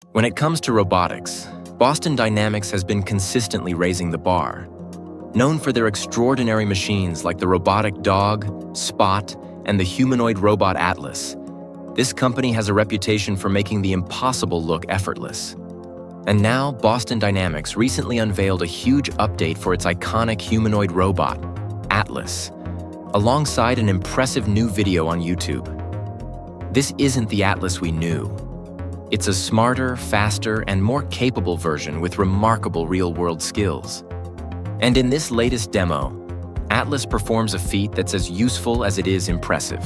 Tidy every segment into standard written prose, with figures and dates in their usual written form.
When it comes to robotics, Boston Dynamics has been consistently raising the bar. Known for their extraordinary machines like the robotic dog, Spot, and the humanoid robot Atlas, this company has a reputation for making the impossible look effortless. And now, Boston Dynamics recently unveiled a huge update for its iconic humanoid robot, Atlas, alongside an impressive new video on YouTube. This isn't the Atlas we knew. It's a smarter, faster, and more capable version with remarkable real-world skills. And in this latest demo, Atlas performs a feat that's as useful as it is impressive.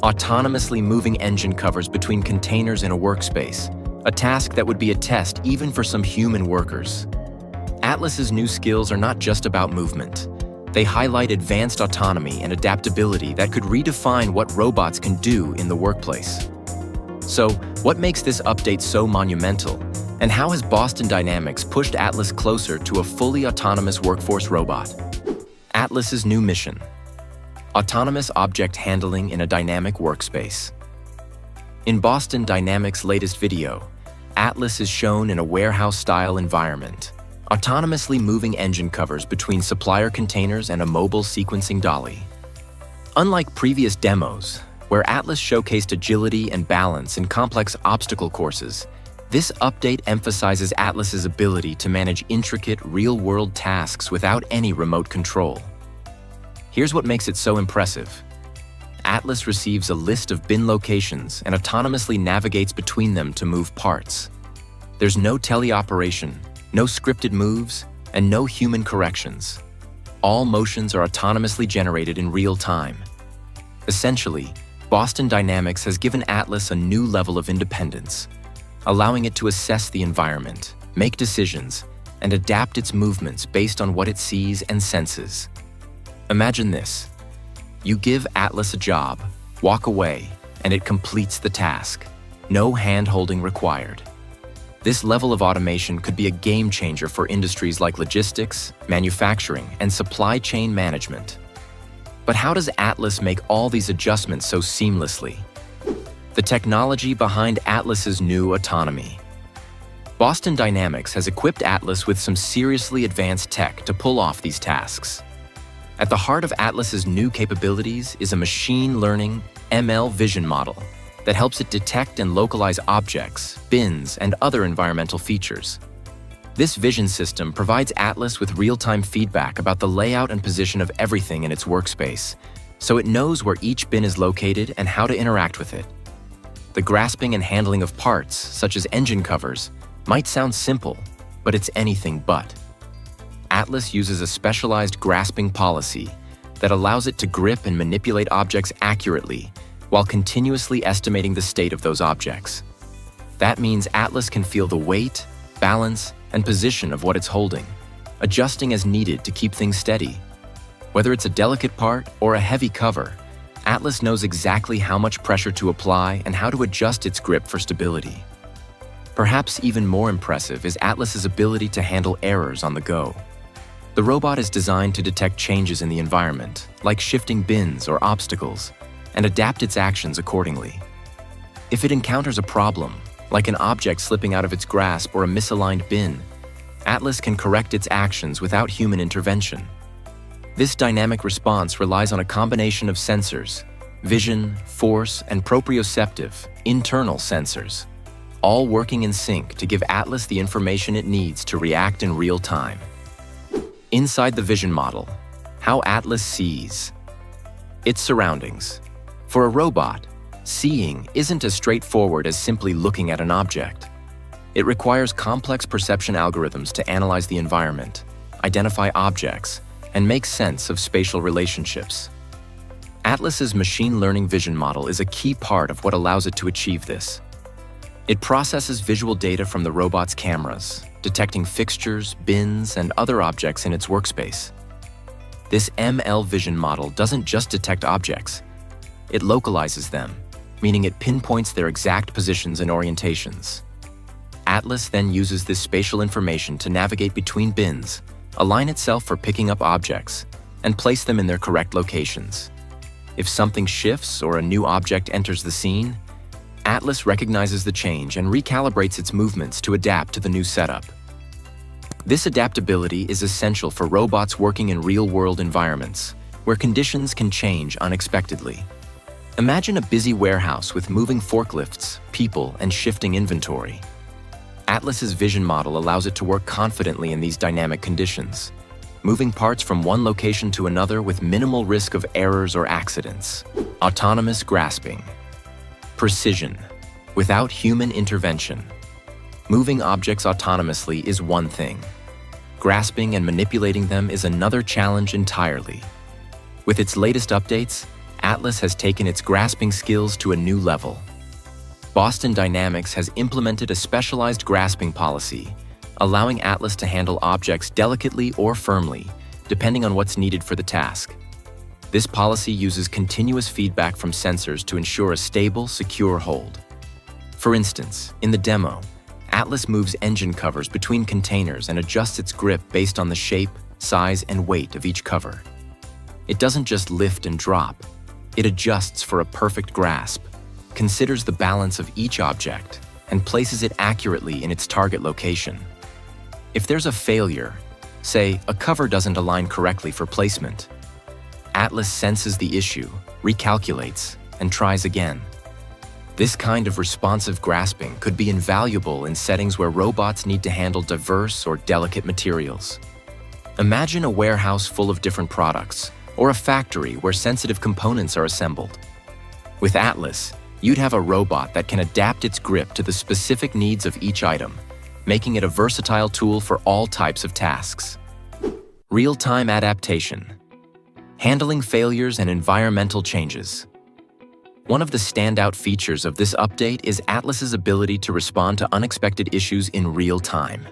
Autonomously moving engine covers between containers in a workspace, a task that would be a test even for some human workers. Atlas's new skills are not just about movement. They highlight advanced autonomy and adaptability that could redefine what robots can do in the workplace. So, what makes this update so monumental? And how has Boston Dynamics pushed Atlas closer to a fully autonomous workforce robot? Atlas's new mission: autonomous object handling in a dynamic workspace. In Boston Dynamics' latest video, Atlas is shown in a warehouse-style environment, autonomously moving engine covers between supplier containers and a mobile sequencing dolly. Unlike previous demos, where Atlas showcased agility and balance in complex obstacle courses, this update emphasizes Atlas's ability to manage intricate, real-world tasks without any remote control. Here's what makes it so impressive. Atlas receives a list of bin locations and autonomously navigates between them to move parts. There's no teleoperation, no scripted moves, and no human corrections. All motions are autonomously generated in real time. Essentially, Boston Dynamics has given Atlas a new level of independence, allowing it to assess the environment, make decisions, and adapt its movements based on what it sees and senses. Imagine this. You give Atlas a job, walk away, and it completes the task. No hand-holding required. This level of automation could be a game changer for industries like logistics, manufacturing, and supply chain management. But how does Atlas make all these adjustments so seamlessly? The technology behind Atlas's new autonomy. Boston Dynamics has equipped Atlas with some seriously advanced tech to pull off these tasks. At the heart of Atlas's new capabilities is a machine learning ML vision model that helps it detect and localize objects, bins, and other environmental features. This vision system provides Atlas with real-time feedback about the layout and position of everything in its workspace, so it knows where each bin is located and how to interact with it. The grasping and handling of parts, such as engine covers, might sound simple, but it's anything but. Atlas uses a specialized grasping policy that allows it to grip and manipulate objects accurately while continuously estimating the state of those objects. That means Atlas can feel the weight, balance, and position of what it's holding, adjusting as needed to keep things steady. Whether it's a delicate part or a heavy cover, Atlas knows exactly how much pressure to apply and how to adjust its grip for stability. Perhaps even more impressive is Atlas's ability to handle errors on the go. The robot is designed to detect changes in the environment, like shifting bins or obstacles, and adapt its actions accordingly. If it encounters a problem, like an object slipping out of its grasp or a misaligned bin, Atlas can correct its actions without human intervention. This dynamic response relies on a combination of sensors, vision, force, and proprioceptive, internal sensors, all working in sync to give Atlas the information it needs to react in real time. Inside the vision model, how Atlas sees its surroundings. For a robot, seeing isn't as straightforward as simply looking at an object. It requires complex perception algorithms to analyze the environment, identify objects, and make sense of spatial relationships. Atlas's machine learning vision model is a key part of what allows it to achieve this. It processes visual data from the robot's cameras, detecting fixtures, bins, and other objects in its workspace. This ML vision model doesn't just detect objects. It localizes them, meaning it pinpoints their exact positions and orientations. Atlas then uses this spatial information to navigate between bins, align itself for picking up objects, and place them in their correct locations. If something shifts or a new object enters the scene, Atlas recognizes the change and recalibrates its movements to adapt to the new setup. This adaptability is essential for robots working in real-world environments, where conditions can change unexpectedly. Imagine a busy warehouse with moving forklifts, people, and shifting inventory. Atlas's vision model allows it to work confidently in these dynamic conditions, moving parts from one location to another with minimal risk of errors or accidents. Autonomous grasping. Precision, without human intervention. Moving objects autonomously is one thing. Grasping and manipulating them is another challenge entirely. With its latest updates, Atlas has taken its grasping skills to a new level. Boston Dynamics has implemented a specialized grasping policy, allowing Atlas to handle objects delicately or firmly, depending on what's needed for the task. This policy uses continuous feedback from sensors to ensure a stable, secure hold. For instance, in the demo, Atlas moves engine covers between containers and adjusts its grip based on the shape, size, and weight of each cover. It doesn't just lift and drop. It adjusts for a perfect grasp, considers the balance of each object, and places it accurately in its target location. If there's a failure, say a cover doesn't align correctly for placement, Atlas senses the issue, recalculates, and tries again. This kind of responsive grasping could be invaluable in settings where robots need to handle diverse or delicate materials. Imagine a warehouse full of different products, or a factory where sensitive components are assembled. With Atlas, you'd have a robot that can adapt its grip to the specific needs of each item, making it a versatile tool for all types of tasks. Real-time adaptation. Handling failures and environmental changes. One of the standout features of this update is Atlas's ability to respond to unexpected issues in real time.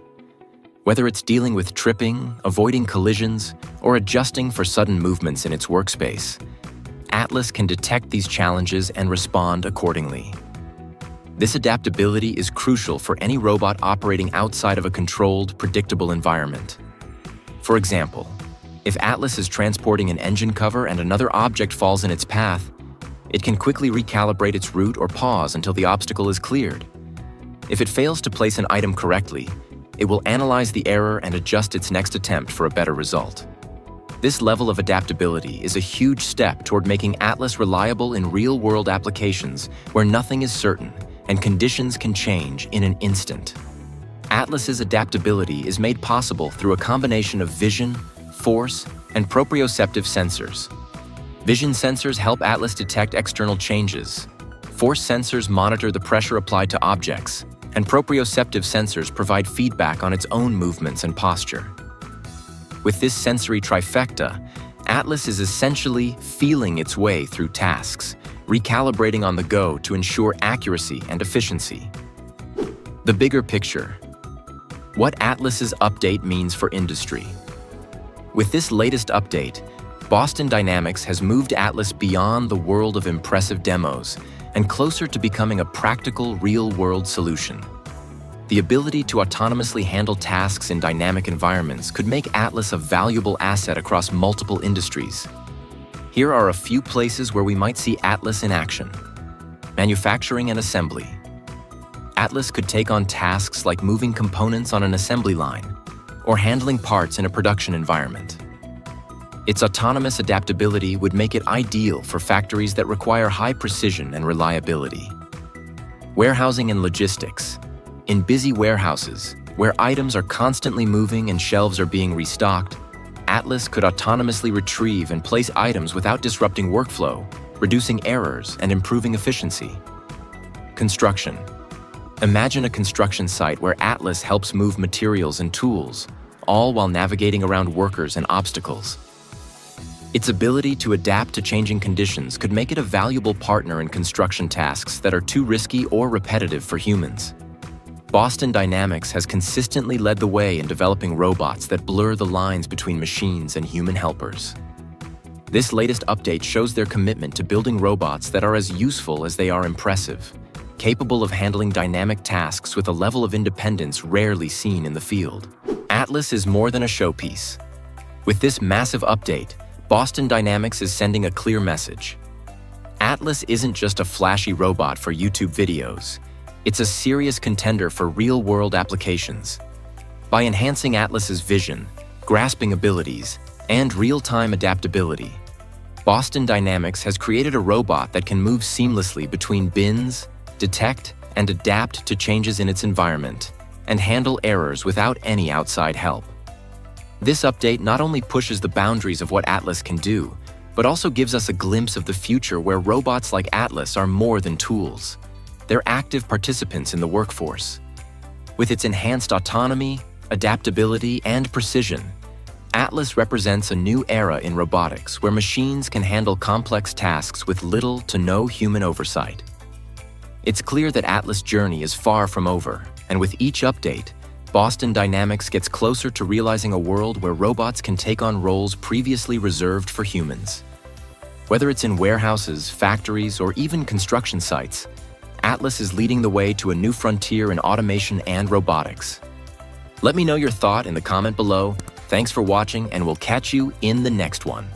Whether it's dealing with tripping, avoiding collisions, or adjusting for sudden movements in its workspace, Atlas can detect these challenges and respond accordingly. This adaptability is crucial for any robot operating outside of a controlled, predictable environment. For example, if Atlas is transporting an engine cover and another object falls in its path, it can quickly recalibrate its route or pause until the obstacle is cleared. If it fails to place an item correctly, it will analyze the error and adjust its next attempt for a better result. This level of adaptability is a huge step toward making Atlas reliable in real-world applications where nothing is certain and conditions can change in an instant. Atlas's adaptability is made possible through a combination of vision, force, and proprioceptive sensors. Vision sensors help Atlas detect external changes. Force sensors monitor the pressure applied to objects, and proprioceptive sensors provide feedback on its own movements and posture. With this sensory trifecta, Atlas is essentially feeling its way through tasks, recalibrating on the go to ensure accuracy and efficiency. The bigger picture. What Atlas's update means for industry. With this latest update, Boston Dynamics has moved Atlas beyond the world of impressive demos and closer to becoming a practical, real-world solution. The ability to autonomously handle tasks in dynamic environments could make Atlas a valuable asset across multiple industries. Here are a few places where we might see Atlas in action. Manufacturing and assembly. Atlas could take on tasks like moving components on an assembly line or handling parts in a production environment. Its autonomous adaptability would make it ideal for factories that require high precision and reliability. Warehousing and logistics. In busy warehouses, where items are constantly moving and shelves are being restocked, Atlas could autonomously retrieve and place items without disrupting workflow, reducing errors and improving efficiency. Construction. Imagine a construction site where Atlas helps move materials and tools, all while navigating around workers and obstacles. Its ability to adapt to changing conditions could make it a valuable partner in construction tasks that are too risky or repetitive for humans. Boston Dynamics has consistently led the way in developing robots that blur the lines between machines and human helpers. This latest update shows their commitment to building robots that are as useful as they are impressive, capable of handling dynamic tasks with a level of independence rarely seen in the field. Atlas is more than a showpiece. With this massive update, Boston Dynamics is sending a clear message. Atlas isn't just a flashy robot for YouTube videos. It's a serious contender for real-world applications. By enhancing Atlas's vision, grasping abilities, and real-time adaptability, Boston Dynamics has created a robot that can move seamlessly between bins, detect and adapt to changes in its environment, and handle errors without any outside help. This update not only pushes the boundaries of what Atlas can do, but also gives us a glimpse of the future where robots like Atlas are more than tools. They're active participants in the workforce. With its enhanced autonomy, adaptability, and precision, Atlas represents a new era in robotics where machines can handle complex tasks with little to no human oversight. It's clear that Atlas' journey is far from over, and with each update, Boston Dynamics gets closer to realizing a world where robots can take on roles previously reserved for humans. Whether it's in warehouses, factories, or even construction sites, Atlas is leading the way to a new frontier in automation and robotics. Let me know your thought in the comment below. Thanks for watching, and we'll catch you in the next one.